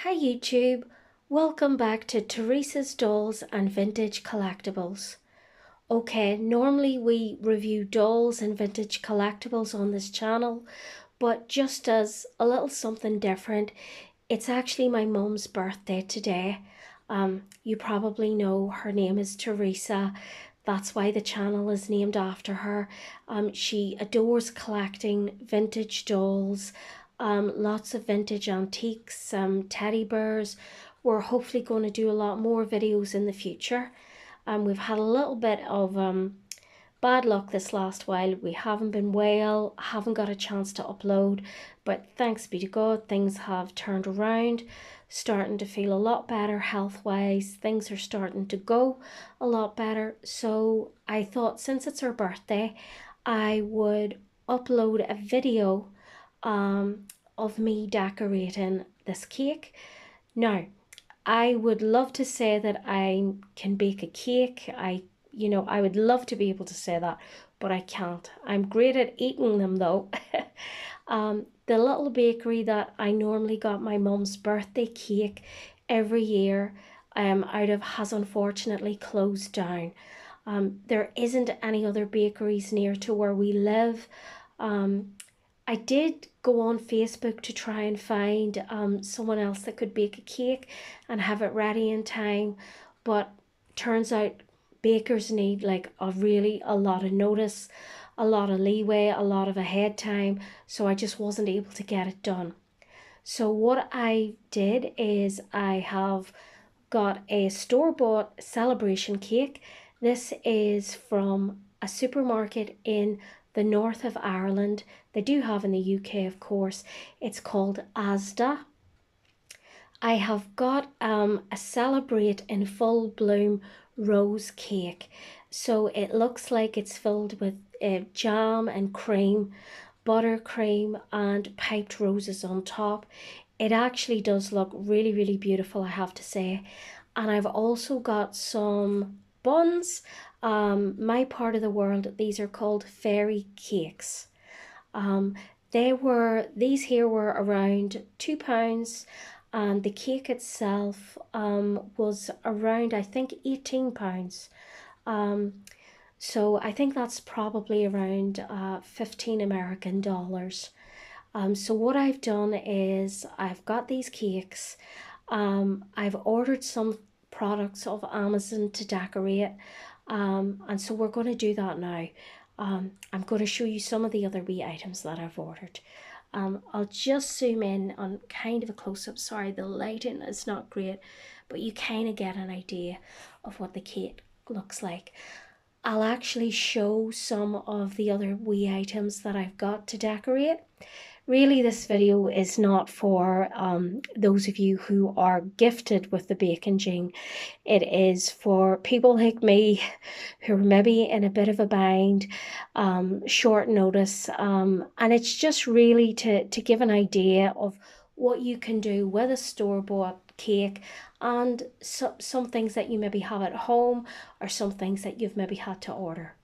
Hi YouTube, welcome back to Teresa's Dolls and Vintage Collectibles. Okay, normally we review dolls and vintage collectibles on this channel, but just as a little something different, it's actually my mum's birthday today. You probably know her name is Teresa. That's why the channel is named after her. She adores collecting vintage dolls, lots of vintage antiques, teddy bears. We're hopefully going to do a lot more videos in the future. We've had a little bit of bad luck this last while. We haven't been well, haven't got a chance to upload, but thanks be to God, things have turned around, starting to feel a lot better health-wise. Things are starting to go a lot better. So I thought since it's her birthday, I would upload a video of me decorating this cake. Now, I would love to say that I can bake a cake. I would love to be able to say that, but I can't. I'm great at eating them though. The little bakery that I normally got my mum's birthday cake every year out of has unfortunately closed down. There isn't any other bakeries near to where we live. I did go on Facebook to try and find someone else that could bake a cake and have it ready in time, but turns out bakers need like a lot of notice, a lot of leeway, a lot of ahead time, so I just wasn't able to get it done. So what I did is I have got a store-bought celebration cake. This is from a supermarket in the north of Ireland. They do have in the UK, of course. It's called Asda. I have got a Celebrate in Full Bloom rose cake. So it looks like it's filled with jam and cream, buttercream and piped roses on top. It actually does look really, really beautiful, I have to say. And I've also got some buns. My part of the world, these are called fairy cakes. These here were around £2, and the cake itself was around, I think, £18. So I think that's probably around 15 American dollars. So what I've done is I've got these cakes. I've ordered some products of Amazon to decorate, and so we're going to do that now. I'm going to show you some of the other wee items that I've ordered. I'll just zoom in on kind of a close-up. Sorry, the lighting is not great, but you kind of get an idea of what the cake looks like. I'll actually show some of the other wee items that I've got to decorate. Really, this video is not for those of you who are gifted with the baking gene. It is for people like me who are maybe in a bit of a bind, short notice, and it's just really to give an idea of what you can do with a store-bought cake and some things that you maybe have at home or some things that you've maybe had to order.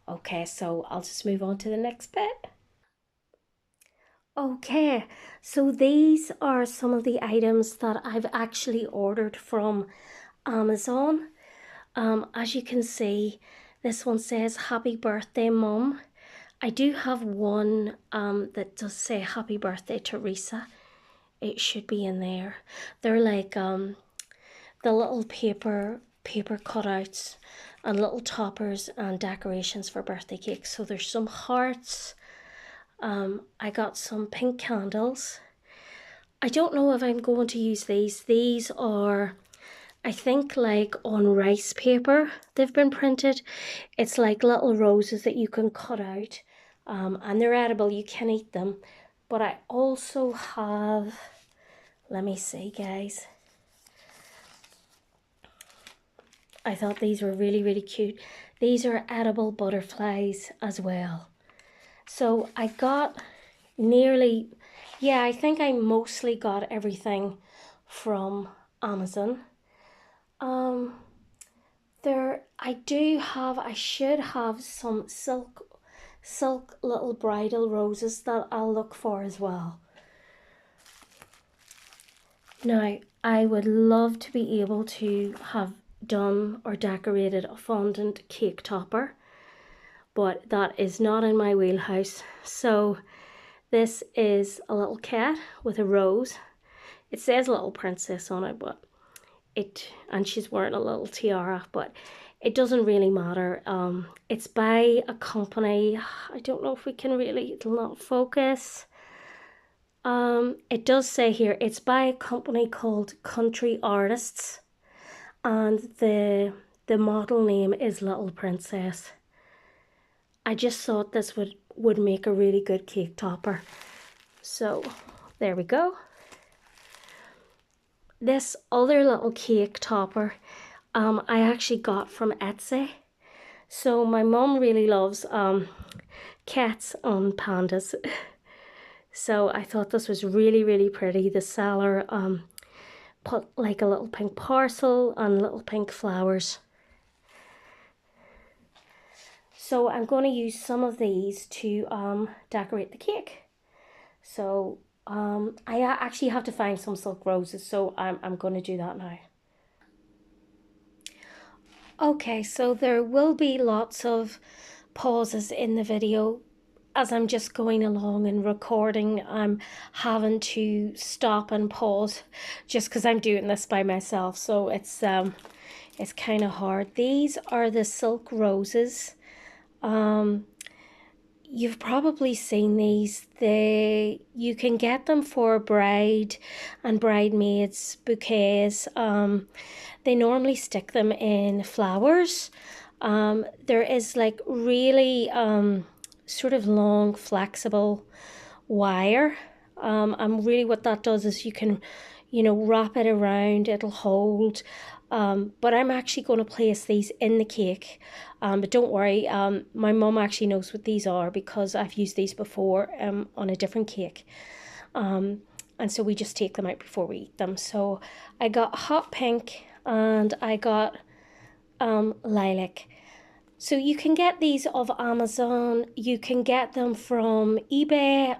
Okay, so I'll just move on to the next bit. Okay, so these are some of the items that I've actually ordered from Amazon. As you can see, this one says Happy Birthday Mum. I do have one that does say Happy Birthday Teresa. It should be in there. They're like the little paper cutouts and little toppers and decorations for birthday cakes. So there's some hearts. I got some pink candles. I don't know if I'm going to use these. These are, I think, like on rice paper they've been printed. It's like little roses that you can cut out, and they're edible, you can eat them. But I also have, let me see guys, I thought these were really, really cute. These are edible butterflies as well. So I got nearly, yeah, I think I mostly got everything from Amazon. I should have some silk little bridal roses that I'll look for as well. Now, I would love to be able to have done or decorated a fondant cake topper, but that is not in my wheelhouse. So this is a little cat with a rose. It says little princess on it, but and she's wearing a little tiara, but it doesn't really matter. It's by a company. I don't know if we can really, it'll not focus. It does say here it's by a company called Country Artists, and the model name is Little Princess. I just thought this would make a really good cake topper. So there we go. This other little cake topper I actually got from Etsy. So my mum really loves cats and pandas. So I thought this was really, really pretty. The seller put like a little pink parcel and little pink flowers. So I'm going to use some of these to decorate the cake. So I actually have to find some silk roses, so I'm going to do that now. Okay, so there will be lots of pauses in the video as I'm just going along and recording. I'm having to stop and pause just because I'm doing this by myself, so it's kind of hard. These are the silk roses. You've probably seen these. You can get them for bride and bridesmaids bouquets. They normally stick them in flowers. There is like really sort of long flexible wire. And really what that does is you can, wrap it around, it'll hold. But I'm actually going to place these in the cake. But don't worry, my mum actually knows what these are because I've used these before on a different cake. And so we just take them out before we eat them. So I got hot pink and I got lilac. So you can get these off Amazon, you can get them from eBay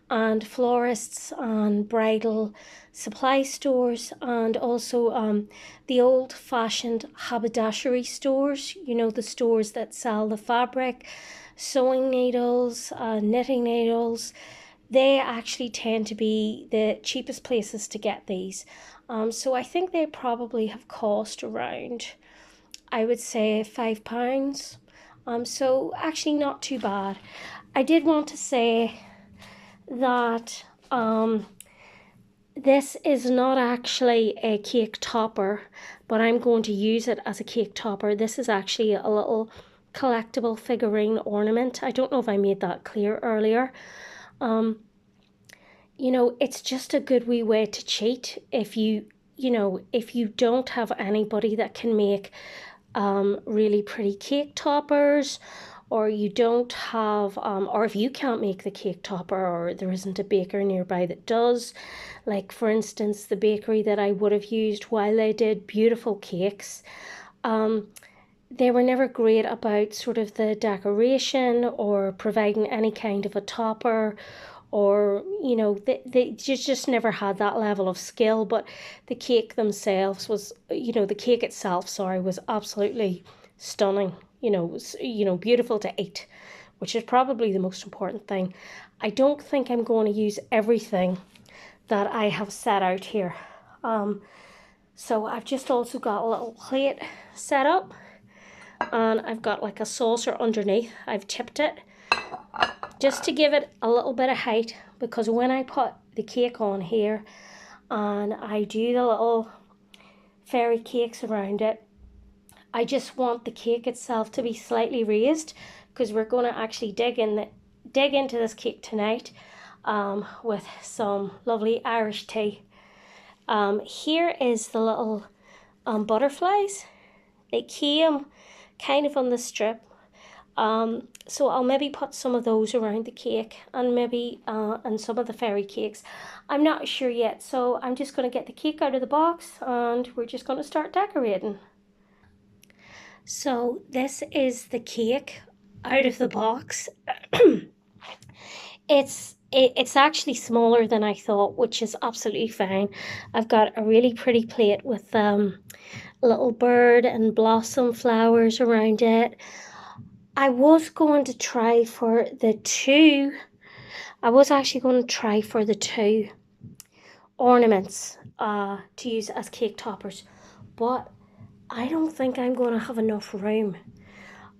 and florists and bridal supply stores, and also the old-fashioned haberdashery stores, the stores that sell the fabric, sewing needles, knitting needles. They actually tend to be the cheapest places to get these. So I think they probably have cost around, I would say, £5. So actually not too bad. I did want to say that this is not actually a cake topper, but I'm going to use it as a cake topper. This is actually a little collectible figurine ornament. I don't know if I made that clear earlier. It's just a good wee way to cheat if you don't have anybody that can make really pretty cake toppers, or you don't have or if you can't make the cake topper, or there isn't a baker nearby that does, like for instance the bakery that I would have used while they did beautiful cakes, they were never great about sort of the decoration or providing any kind of a topper, or they just never had that level of skill. But the cake themselves was, the cake itself, sorry, was absolutely stunning. It was, beautiful to eat, which is probably the most important thing. I don't think I'm going to use everything that I have set out here. So I've just also got a little plate set up, and I've got like a saucer underneath. I've tipped it just to give it a little bit of height, because when I put the cake on here and I do the little fairy cakes around it, I just want the cake itself to be slightly raised, because we're going to actually dig into this cake tonight with some lovely Irish tea. Here is the little butterflies. They came kind of on the strip. So I'll maybe put some of those around the cake, and maybe and some of the fairy cakes. I'm not sure yet, so I'm just going to get the cake out of the box and we're just going to start decorating. So this is the cake out of the box. It's it's actually smaller than I thought, which is absolutely fine. I've got a really pretty plate with a little bird and blossom flowers around it. I was going to try for the two. I was actually going to try for the two ornaments to use as cake toppers, but I don't think I'm going to have enough room.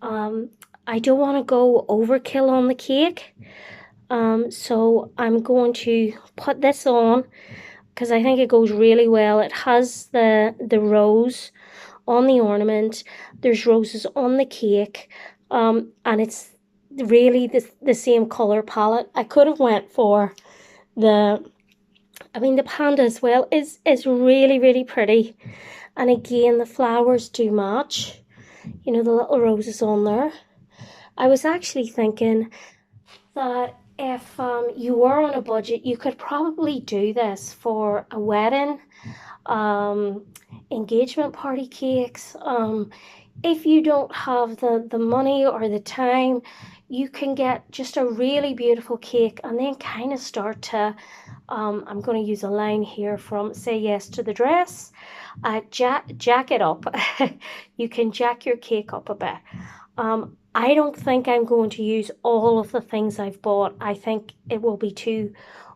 I don't want to go overkill on the cake, so I'm going to put this on because I think it goes really well. It has the rose on the ornament, there's roses on the cake, and it's really the same color palette. I could have went for the panda as well is really, really pretty. And again, the flowers do match, you know, the little roses on there. I was actually thinking that if you were on a budget, you could probably do this for a wedding, engagement party cakes. If you don't have the money or the time, you can get just a really beautiful cake and then kind of start to, I'm going to use a line here from Say Yes to the Dress, jack it up. You can jack your cake up a bit. I don't think I'm going to use all of the things I've bought. I think it will be too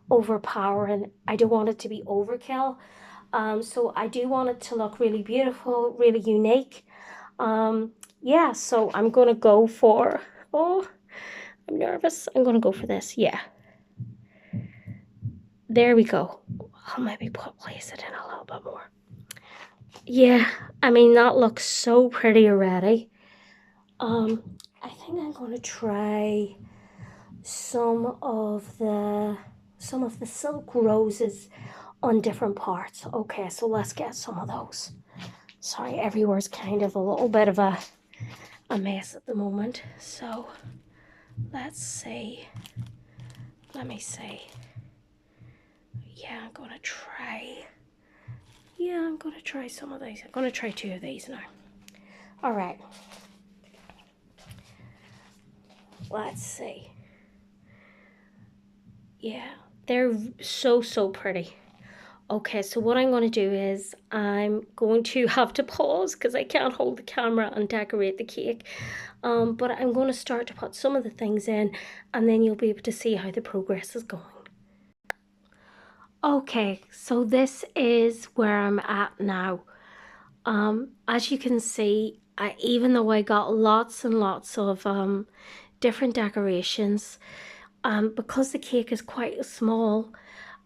overpowering. I don't want it to be overkill. So I do want it to look really beautiful, really unique. Yeah, so I'm going to go for, oh, I'm nervous. I'm going to go for this. Yeah. There we go. I'll maybe place it in a little bit more. Yeah, I mean, that looks so pretty already. I think I'm going to try some of the silk roses on different parts. Okay, so let's get some of those. Sorry, everywhere's kind of a little bit of a mess at the moment. So let's see. Let me see. Yeah, I'm going to try. Yeah, I'm going to try some of these. I'm going to try two of these now. All right. Let's see. Yeah, they're so pretty. Okay, so what I'm going to do is I'm going to have to pause because I can't hold the camera and decorate the cake. But I'm going to start to put some of the things in and then you'll be able to see how the progress is going. Okay, so this is where I'm at now. As you can see, even though I got lots and lots of different decorations, because the cake is quite small,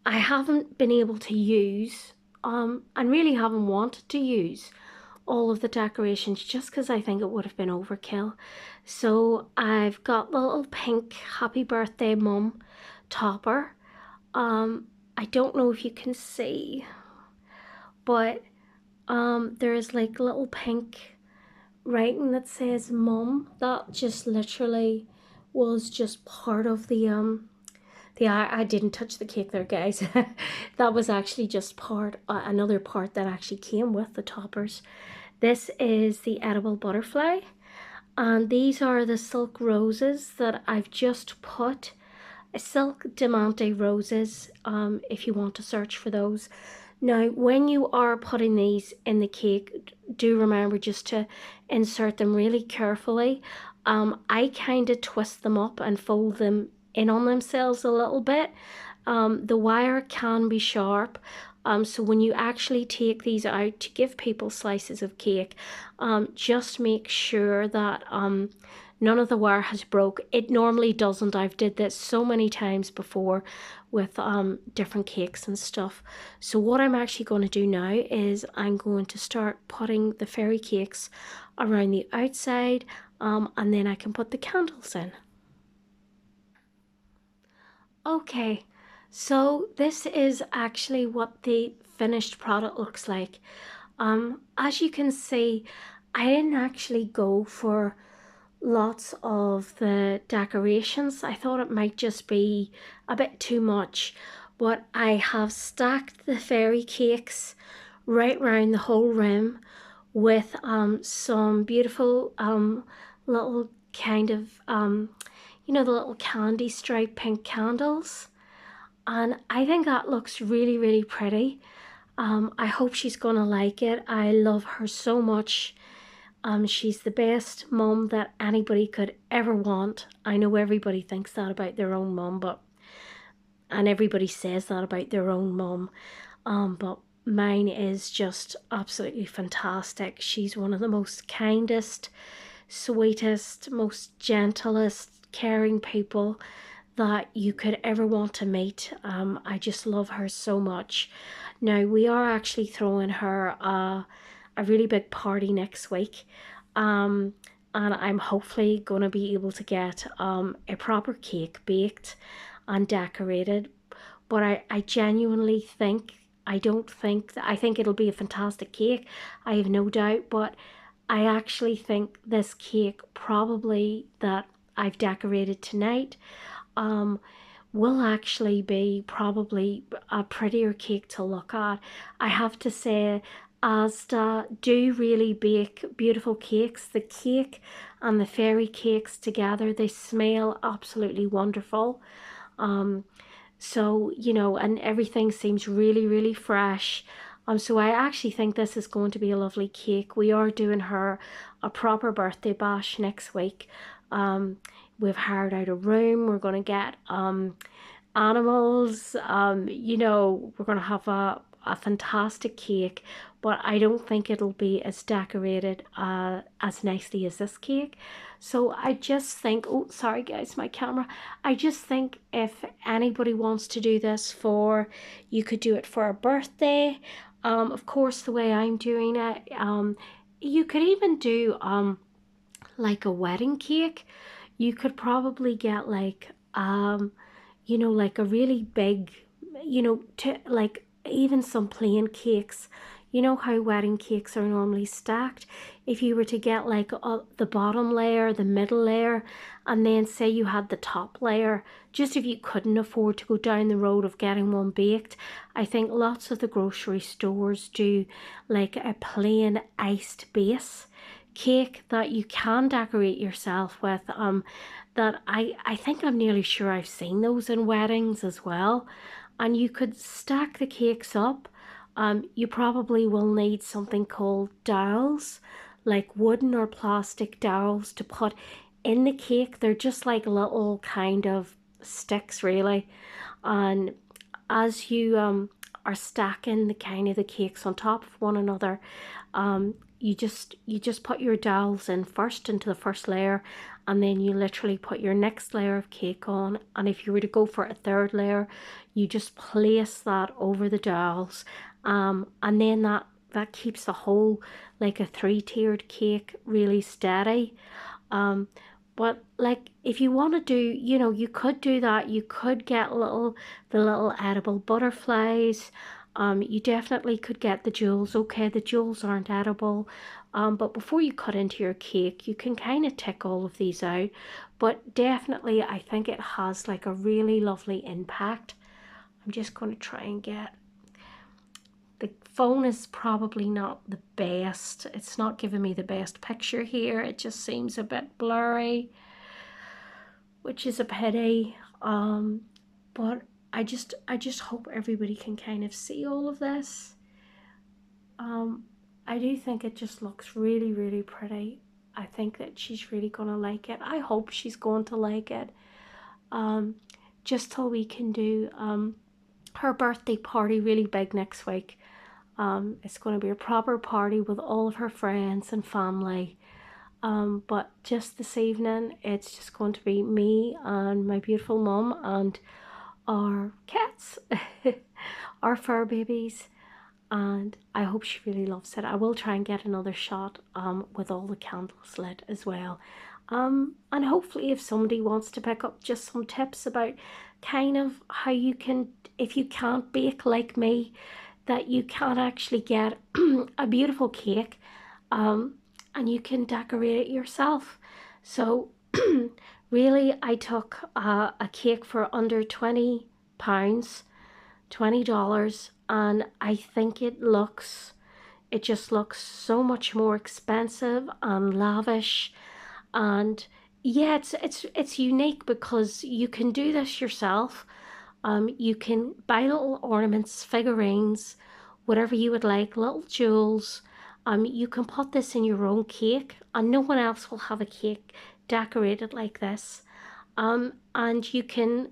I haven't been able to use, and really haven't wanted to use all of the decorations just because I think it would have been overkill. So I've got the little pink Happy Birthday Mum topper. I don't know if you can see, but there's like little pink writing that says Mum. That just literally was just part of the I didn't touch the cake there, guys. That was actually just part, another part that actually came with the toppers. This is the edible butterfly, and these are the silk roses that I've just put. Silk diamante roses, if you want to search for those. Now, when you are putting these in the cake, do remember just to insert them really carefully. I kind of twist them up and fold them in on themselves a little bit. The wire can be sharp, so when you actually take these out to give people slices of cake, just make sure that none of the wire has broke. It normally doesn't. I've did this so many times before with different cakes and stuff. So what I'm actually going to do now is I'm going to start putting the fairy cakes around the outside, and then I can put the candles in. Okay, so this is actually what the finished product looks like. As you can see, I didn't actually go for lots of the decorations. I thought it might just be a bit too much, but I have stacked the fairy cakes right round the whole rim with some beautiful little kind of you know, the little candy stripe pink candles. and I think that looks really, really pretty. I hope she's gonna like it. I love her so much. She's the best mum that anybody could ever want. I know everybody thinks that about their own mum, and everybody says that about their own mum. But mine is just absolutely fantastic. She's one of the most kindest, sweetest, most gentlest, caring people that you could ever want to meet. I just love her so much. Now, we are actually throwing her a really big party next week. And I'm hopefully going to be able to get a proper cake baked and decorated. But I genuinely think, I think it'll be a fantastic cake. I have no doubt. But I actually think this cake, probably that I've decorated tonight, um, will actually be probably a prettier cake to look at. I have to say, Asda do really bake beautiful cakes. The cake and the fairy cakes together, they smell absolutely wonderful. So, you know, and everything seems really, really fresh. So I actually think this is going to be a lovely cake. We are doing her a proper birthday bash next week. We've hired out a room. We're going to get animals. You know, we're going to have a fantastic cake, but I don't think it'll be as decorated as nicely as this cake. So I just think, oh, sorry guys, my camera. I just think if anybody wants to do this for, you could do it for a birthday. Of course, the way I'm doing it, you could even do like a wedding cake. You could probably get like you know, like a really big, you know, to like even some plain cakes. You know how wedding cakes are normally stacked? If you were to get like the bottom layer, the middle layer, and then say you had the top layer, just if you couldn't afford to go down the road of getting one baked, I think lots of the grocery stores do like a plain iced base cake that you can decorate yourself with. That I think I'm nearly sure I've seen those in weddings as well. And you could stack the cakes up. You probably will need something called dowels, like wooden or plastic dowels to put in the cake. They're just like little kind of sticks, really. And as you are stacking the kind of the cakes on top of one another, you just put your dowels in first into the first layer, and then you literally put your next layer of cake on. And if you were to go for a third layer, you just place that over the dowels, and then that keeps the whole, like a three-tiered cake, really steady. But like if you want to do, you know, you could do that. You could get the little edible butterflies. You definitely could get the jewels. Okay, the jewels aren't edible. But before you cut into your cake, you can kind of tick all of these out. But definitely, I think it has like a really lovely impact. I'm just going to try and get, the phone is probably not the best. It's not giving me the best picture here. It just seems a bit blurry, which is a pity. But I just hope everybody can kind of see all of this. I do think it just looks really, really pretty. I think that she's really gonna like it. I hope she's going to like it. Just till we can do her birthday party really big next week. It's going to be a proper party with all of her friends and family. But just this evening, it's just going to be me and my beautiful mum and our cats, our fur babies. And I hope she really loves it. I will try and get another shot with all the candles lit as well. And hopefully if somebody wants to pick up just some tips about kind of how you can, if you can't bake like me, that you can actually get a beautiful cake, and you can decorate it yourself. So really, I took a cake for under £20, $20, and I think it just looks so much more expensive and lavish. And yeah, it's unique because you can do this yourself. You can buy little ornaments, figurines, whatever you would like, little jewels. You can put this in your own cake, and no one else will have a cake decorated like this. And you can,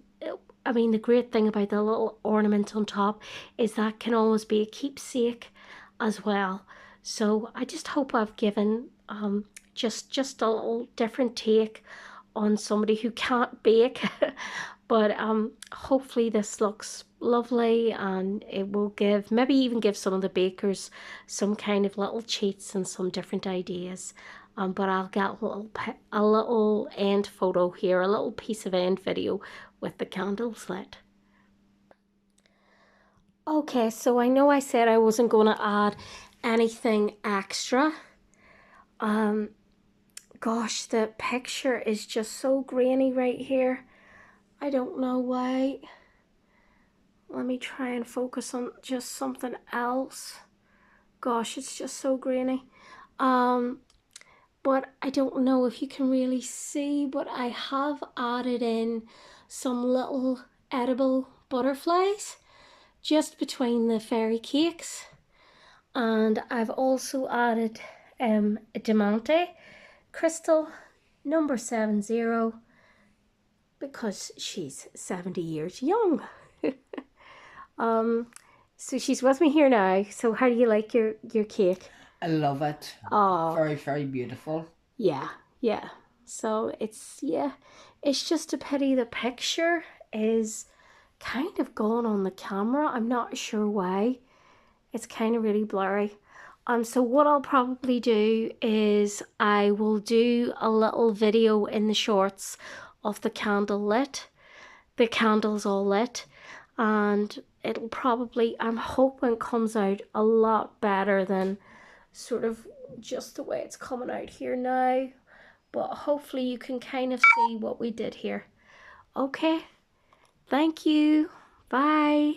I mean, the great thing about the little ornament on top is that can always be a keepsake as well. So I just hope I've given just a little different take on somebody who can't bake. But hopefully this looks lovely, and it will give, maybe even give some of the bakers some kind of little cheats and some different ideas. But I'll get a little end photo here, a little piece of end video with the candles lit. Okay, so I know I said I wasn't going to add anything extra. Gosh, the picture is just so grainy right here. I don't know why. Let me try and focus on just something else. Gosh, it's just so grainy. But I don't know if you can really see, but I have added in some little edible butterflies just between the fairy cakes. And I've also added a diamante crystal number 70 because she's 70 years young. So she's with me here now. So how do you like your cake? I love it. Oh, very, very beautiful. yeah. So it's just a pity the picture is kind of gone on the camera. I'm not sure why. It's kind of really blurry. So what I'll probably do is I will do a little video in the shorts of the candles all lit, and it'll probably, I'm hoping, comes out a lot better than sort of just the way it's coming out here now. But hopefully you can kind of see what we did here. Okay, thank you. Bye.